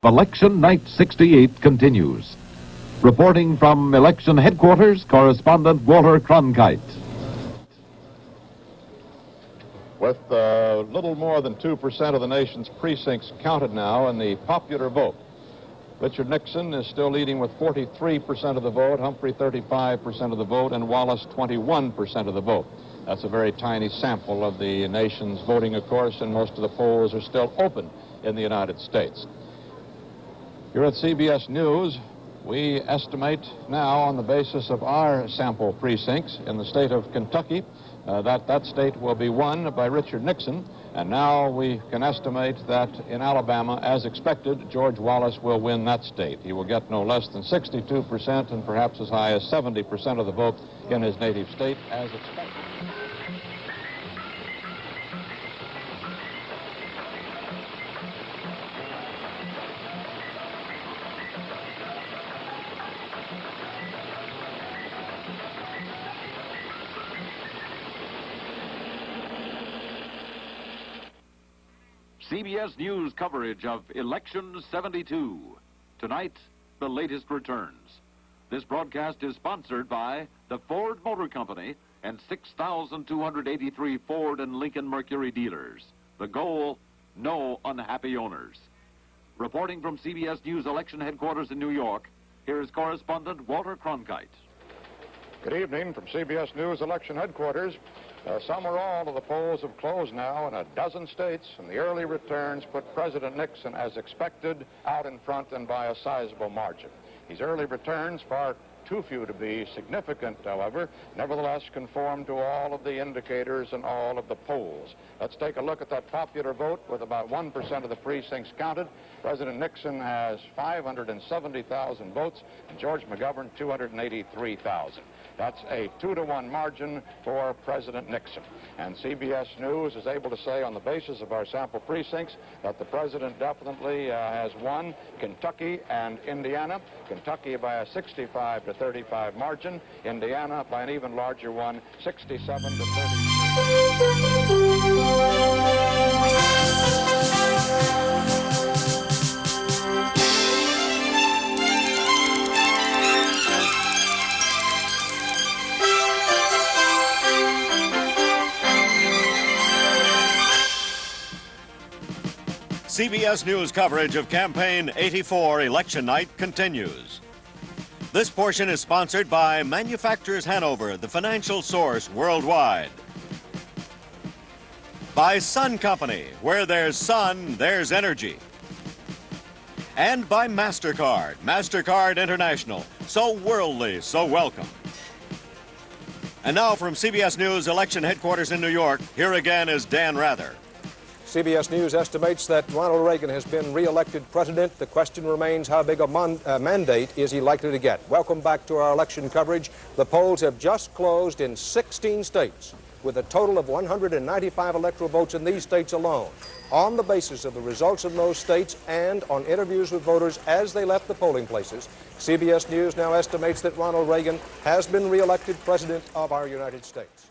Election Night 68 continues. Reporting from election headquarters, correspondent Walter Cronkite. With little more than 2% of the nation's precincts counted now in the popular vote, Richard Nixon is still leading with 43% of the vote, Humphrey 35% of the vote, and Wallace 21% of the vote. That's a very tiny sample of the nation's voting, of course, and most of the polls are still open in the United States. Here at CBS News, we estimate now on the basis of our sample precincts in the state of Kentucky that state will be won by Richard Nixon, and now we can estimate that in Alabama, as expected, George Wallace will win that state. He will get no less than 62% and perhaps as high as 70% of the vote in his native state, as expected. CBS News coverage of Election 72. Tonight, the latest returns. This broadcast is sponsored by the Ford Motor Company and 6,283 Ford and Lincoln Mercury dealers. The goal, no unhappy owners. Reporting from CBS News election headquarters in New York, here is correspondent Walter Cronkite. Good evening from CBS News election headquarters. Some or all of the polls have closed now in a dozen states, and the early returns put President Nixon, as expected, out in front and by a sizable margin. These early returns, far too few to be significant, however, nevertheless conform to all of the indicators and all of the polls. Let's take a look at that popular vote with about 1% of the precincts counted. President Nixon has 570,000 votes, and George McGovern 283,000. That's a 2-to-1 margin for President Nixon. And CBS News is able to say on the basis of our sample precincts that the president definitely has won Kentucky and Indiana. Kentucky by a 65-to-35 margin. Indiana by an even larger one, 67-to-32. CBS News coverage of Campaign 84 Election Night continues. This portion is sponsored by Manufacturers Hanover, the financial source worldwide. By Sun Company, where there's sun, there's energy. And by MasterCard, MasterCard International, so worldly, so welcome. And now from CBS News election headquarters in New York, here again is Dan Rather. CBS News estimates that Ronald Reagan has been re-elected president. The question remains, how big a mandate is he likely to get? Welcome back to our election coverage. The polls have just closed in 16 states, with a total of 195 electoral votes in these states alone. On the basis of the results in those states and on interviews with voters as they left the polling places, CBS News now estimates that Ronald Reagan has been re-elected president of our United States.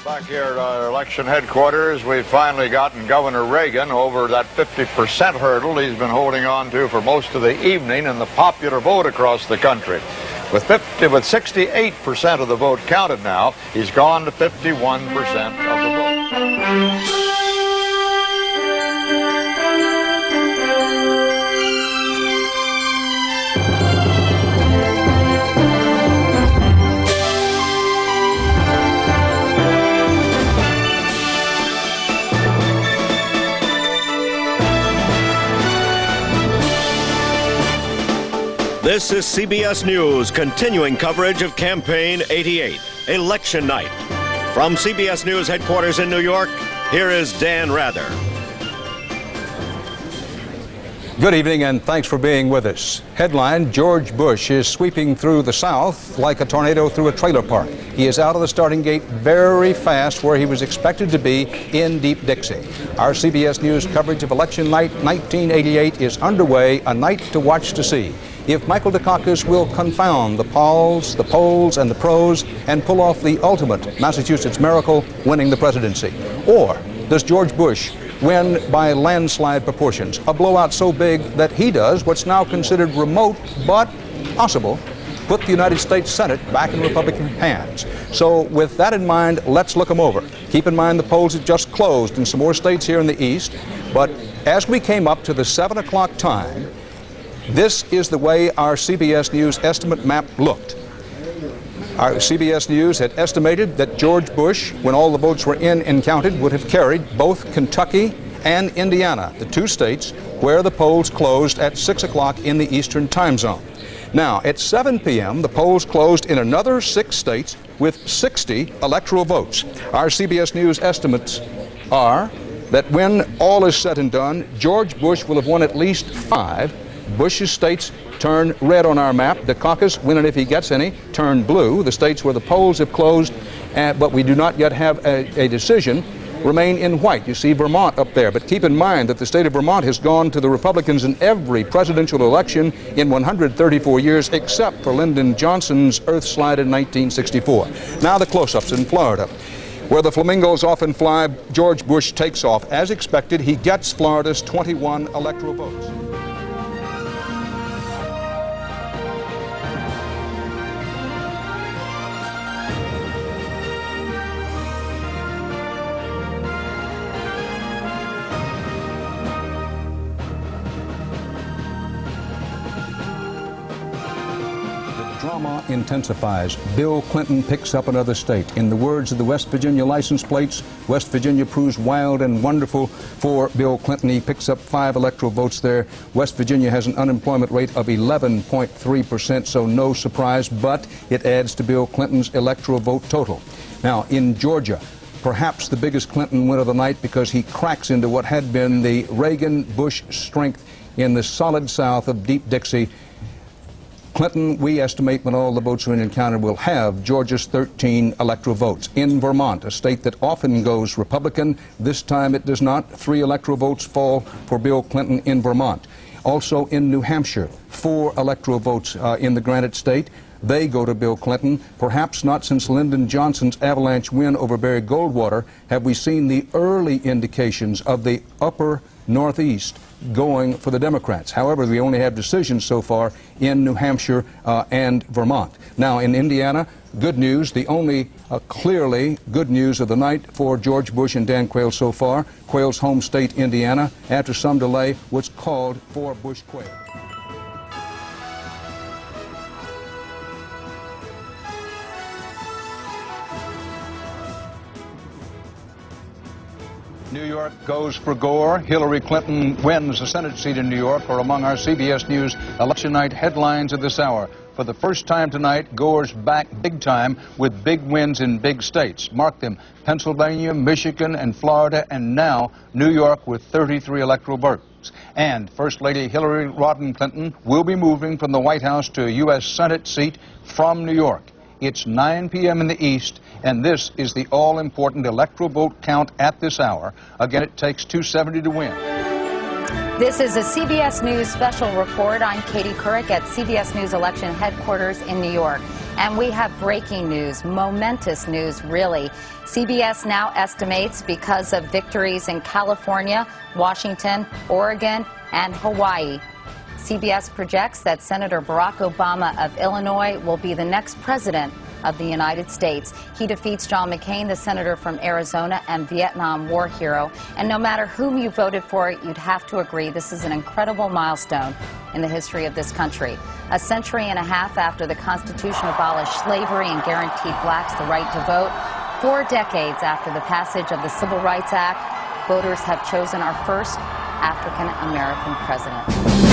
Back here at our election headquarters, we've finally gotten Governor Reagan over that 50% hurdle he's been holding on to for most of the evening in the popular vote across the country. With 68% of the vote counted now, he's gone to 51% of the vote. This is CBS News continuing coverage of Campaign 88, Election Night. From CBS News headquarters in New York, here is Dan Rather. Good evening and thanks for being with us. Headline, George Bush is sweeping through the South like a tornado through a trailer park. He is out of the starting gate very fast where he was expected to be in Deep Dixie. Our CBS News coverage of election night 1988 is underway, a night to watch to see if Michael Dukakis will confound the polls, and the pros and pull off the ultimate Massachusetts miracle, winning the presidency. Or does George Bush win by landslide proportions, a blowout so big that he does what's now considered remote but possible, put the United States Senate back in Republican hands. So with that in mind, let's look them over. Keep in mind the polls have just closed in some more states here in the East, but as we came up to the 7 o'clock time, this is the way our CBS News estimate map looked. Our CBS News had estimated that George Bush, when all the votes were in and counted, would have carried both Kentucky and Indiana, the two states where the polls closed at 6 o'clock in the Eastern time zone. Now, at 7 p.m., the polls closed in another 6 states with 60 electoral votes. Our CBS News estimates are that when all is said and done, George Bush will have won at least 5. Bush's states turn red on our map. Dukakis, win it if he gets any, turn blue. The states where the polls have closed, but we do not yet have a decision, remain in white. You see Vermont up there, but keep in mind that the state of Vermont has gone to the Republicans in every presidential election in 134 years, except for Lyndon Johnson's earthslide in 1964. Now the close-ups in Florida. Where the flamingos often fly, George Bush takes off. As expected, he gets Florida's 21 electoral votes. Drama intensifies. Bill Clinton picks up another state. In the words of the West Virginia license plates, West Virginia proves wild and wonderful for Bill Clinton. He picks up 5 electoral votes there. West Virginia has an unemployment rate of 11.3%, so no surprise, but it adds to Bill Clinton's electoral vote total. Now, in Georgia, perhaps the biggest Clinton win of the night because he cracks into what had been the Reagan-Bush strength in the solid South of Deep Dixie. Clinton, we estimate when all the votes are in and counted, will have Georgia's 13 electoral votes. In Vermont, a state that often goes Republican, this time it does not. 3 electoral votes fall for Bill Clinton in Vermont. Also in New Hampshire, 4 electoral votes in the Granite State. They go to Bill Clinton. Perhaps not since Lyndon Johnson's avalanche win over Barry Goldwater have we seen the early indications of the upper Northeast going for the Democrats. However, we only have decisions so far in New Hampshire and Vermont. Now, in Indiana, good news, the only clearly good news of the night for George Bush and Dan Quayle so far. Quayle's home state, Indiana, after some delay, was called for Bush-Quayle. New York goes for Gore. Hillary Clinton wins the Senate seat in New York are among our CBS News election night headlines of this hour. For the first time tonight, Gore's back big time with big wins in big states. Mark them: Pennsylvania, Michigan, and Florida, and now New York with 33 electoral votes. And First Lady Hillary Rodham Clinton will be moving from the White House to a U.S. Senate seat from New York. It's 9 p.m. in the East, and this is the all-important electoral vote count at this hour. Again, it takes 270 to win. This is a CBS News special report. I'm Katie Couric at CBS News election headquarters in New York. And we have breaking news, momentous news, really. CBS now estimates because of victories in California, Washington, Oregon, and Hawaii. CBS projects that Senator Barack Obama of Illinois will be the next president of the United States. He defeats John McCain, the senator from Arizona and Vietnam War hero. And no matter whom you voted for, you'd have to agree this is an incredible milestone in the history of this country. A century and a half after the Constitution abolished slavery and guaranteed blacks the right to vote, 4 decades after the passage of the Civil Rights Act, voters have chosen our first African-American president.